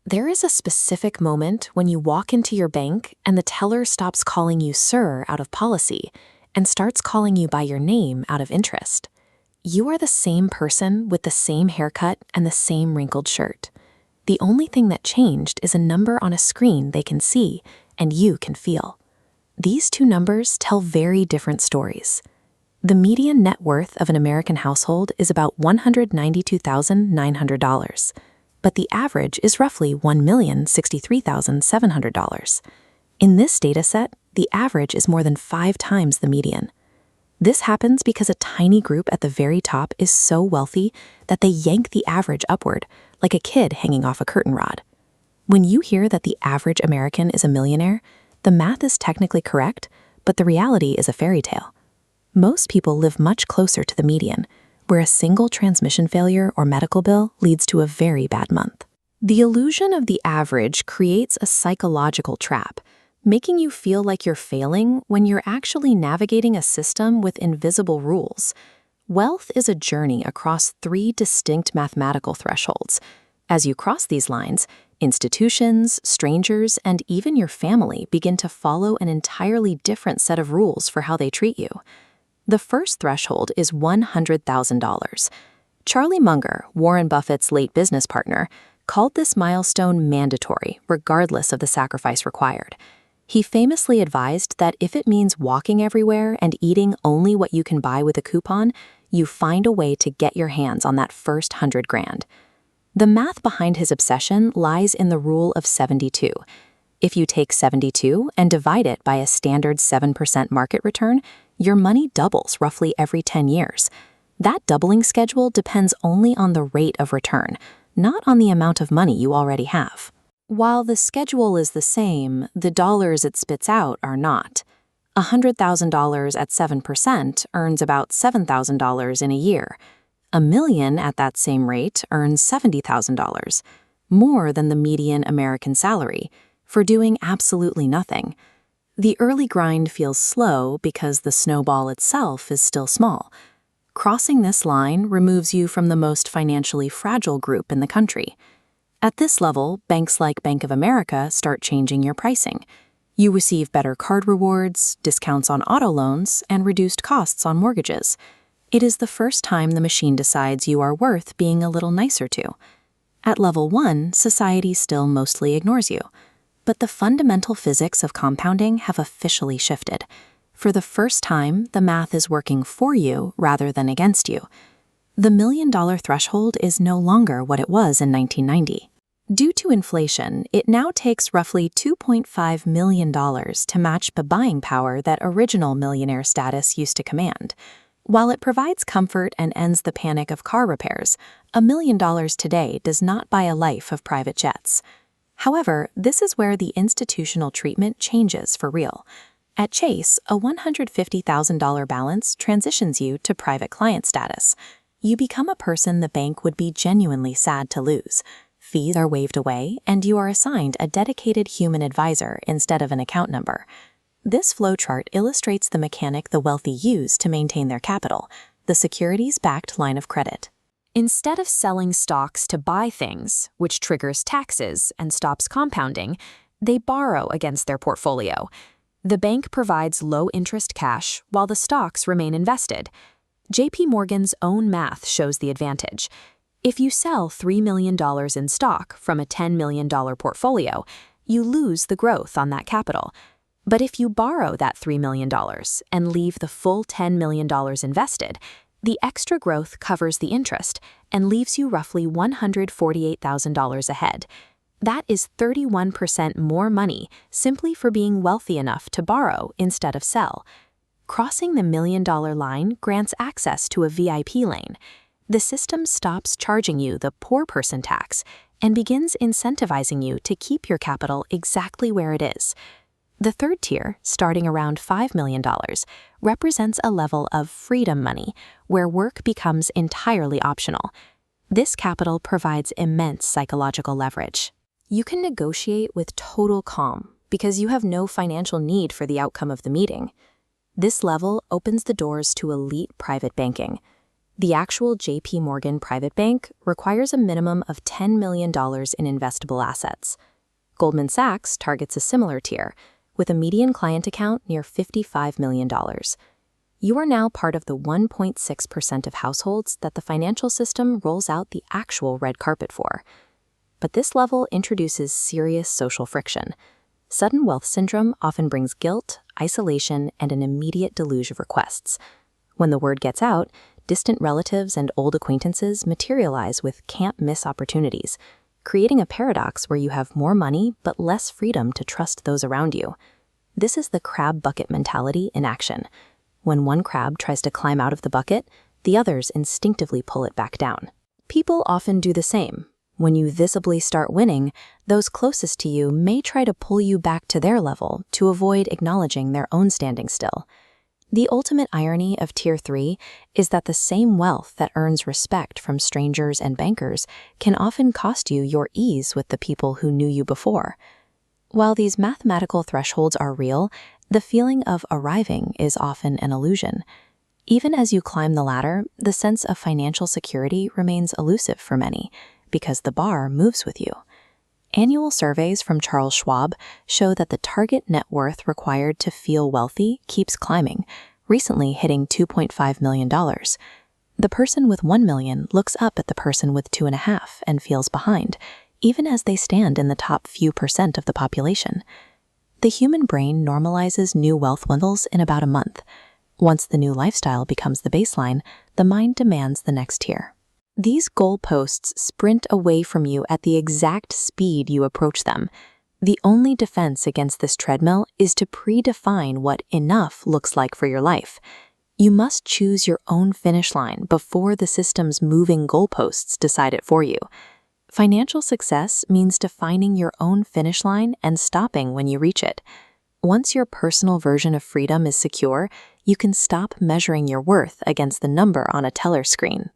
There is a specific moment when you walk into your bank and the teller stops calling you sir out of policy and starts calling you by your name out of interest. You are the same person with the same haircut and the same wrinkled shirt. The only thing that changed is a number on a screen they can see and you can feel. These two numbers tell very different stories. The median net worth of an American household is about $192,900, but the average is roughly $1,063,700. In this dataset, the average is more than 5 times the median. This happens because a tiny group at the very top is so wealthy that they yank the average upward, like a kid hanging off a curtain rod. When you hear that the average American is a millionaire, the math is technically correct, but the reality is a fairy tale. Most people live much closer to the median, where a single transmission failure or medical bill leads to a very bad month. The illusion of the average creates a psychological trap, making you feel like you're failing when you're actually navigating a system with invisible rules. Wealth is a journey across 3 distinct mathematical thresholds. As you cross these lines, institutions, strangers, and even your family begin to follow an entirely different set of rules for how they treat you. The first threshold is $100,000. Charlie Munger, Warren Buffett's late business partner, called this milestone mandatory, regardless of the sacrifice required. He famously advised that if it means walking everywhere and eating only what you can buy with a coupon, you find a way to get your hands on that first $100,000. The math behind his obsession lies in the rule of 72. If you take 72 and divide it by a standard 7% market return, your money doubles roughly every 10 years. That doubling schedule depends only on the rate of return, not on the amount of money you already have. While the schedule is the same, the dollars it spits out are not. $100,000 at 7% earns about $7,000 in a year. $1 million at that same rate earns $70,000, more than the median American salary, for doing absolutely nothing. The early grind feels slow because the snowball itself is still small. Crossing this line removes you from the most financially fragile group in the country. At this level, banks like Bank of America start changing your pricing. You receive better card rewards, discounts on auto loans, and reduced costs on mortgages. It is the first time the machine decides you are worth being a little nicer to. At level 1, society still mostly ignores you. But the fundamental physics of compounding have officially shifted. For the first time, the math is working for you rather than against you. The $1 million threshold is no longer what it was in 1990. Due to inflation, it now takes roughly $2.5 million to match the buying power that original millionaire status used to command. While it provides comfort and ends the panic of car repairs, $1 million today does not buy a life of private jets. However, this is where the institutional treatment changes for real. At Chase, a $150,000 balance transitions you to private client status. You become a person the bank would be genuinely sad to lose. Fees are waived away, and you are assigned a dedicated human advisor instead of an account number. This flowchart illustrates the mechanic the wealthy use to maintain their capital, the securities-backed line of credit. Instead of selling stocks to buy things, which triggers taxes and stops compounding, they borrow against their portfolio. The bank provides low-interest cash while the stocks remain invested. JP Morgan's own math shows the advantage. If you sell $3 million in stock from a $10 million portfolio, you lose the growth on that capital. But if you borrow that $3 million and leave the full $10 million invested, the extra growth covers the interest and leaves you roughly $148,000 ahead. That is 31% more money simply for being wealthy enough to borrow instead of sell. Crossing the $1 million line grants access to a VIP lane. The system stops charging you the poor person tax and begins incentivizing you to keep your capital exactly where it is. The third tier, starting around $5 million, represents a level of freedom money, where work becomes entirely optional. This capital provides immense psychological leverage. You can negotiate with total calm because you have no financial need for the outcome of the meeting. This level opens the doors to elite private banking. The actual JP Morgan Private Bank requires a minimum of $10 million in investable assets. Goldman Sachs targets a similar tier, with a median client account near $55 million. You are now part of the 1.6% of households that the financial system rolls out the actual red carpet for. But this level introduces serious social friction. Sudden wealth syndrome often brings guilt, isolation, and an immediate deluge of requests. When the word gets out, distant relatives and old acquaintances materialize with can't-miss opportunities, creating a paradox where you have more money but less freedom to trust those around you. This is the crab bucket mentality in action. When one crab tries to climb out of the bucket, the others instinctively pull it back down. People often do the same. When you visibly start winning, those closest to you may try to pull you back to their level to avoid acknowledging their own standing still. The ultimate irony of Tier 3 is that the same wealth that earns respect from strangers and bankers can often cost you your ease with the people who knew you before. While these mathematical thresholds are real, the feeling of arriving is often an illusion. Even as you climb the ladder, the sense of financial security remains elusive for many, because the bar moves with you. Annual surveys from Charles Schwab show that the target net worth required to feel wealthy keeps climbing, recently hitting $2.5 million. The person with $1 million looks up at the person with $2.5 million and feels behind, even as they stand in the top few percent of the population. The human brain normalizes new wealth levels in about a month. Once the new lifestyle becomes the baseline, the mind demands the next tier. These goalposts sprint away from you at the exact speed you approach them. The only defense against this treadmill is to predefine what enough looks like for your life. You must choose your own finish line before the system's moving goalposts decide it for you. Financial success means defining your own finish line and stopping when you reach it. Once your personal version of freedom is secure, you can stop measuring your worth against the number on a teller screen.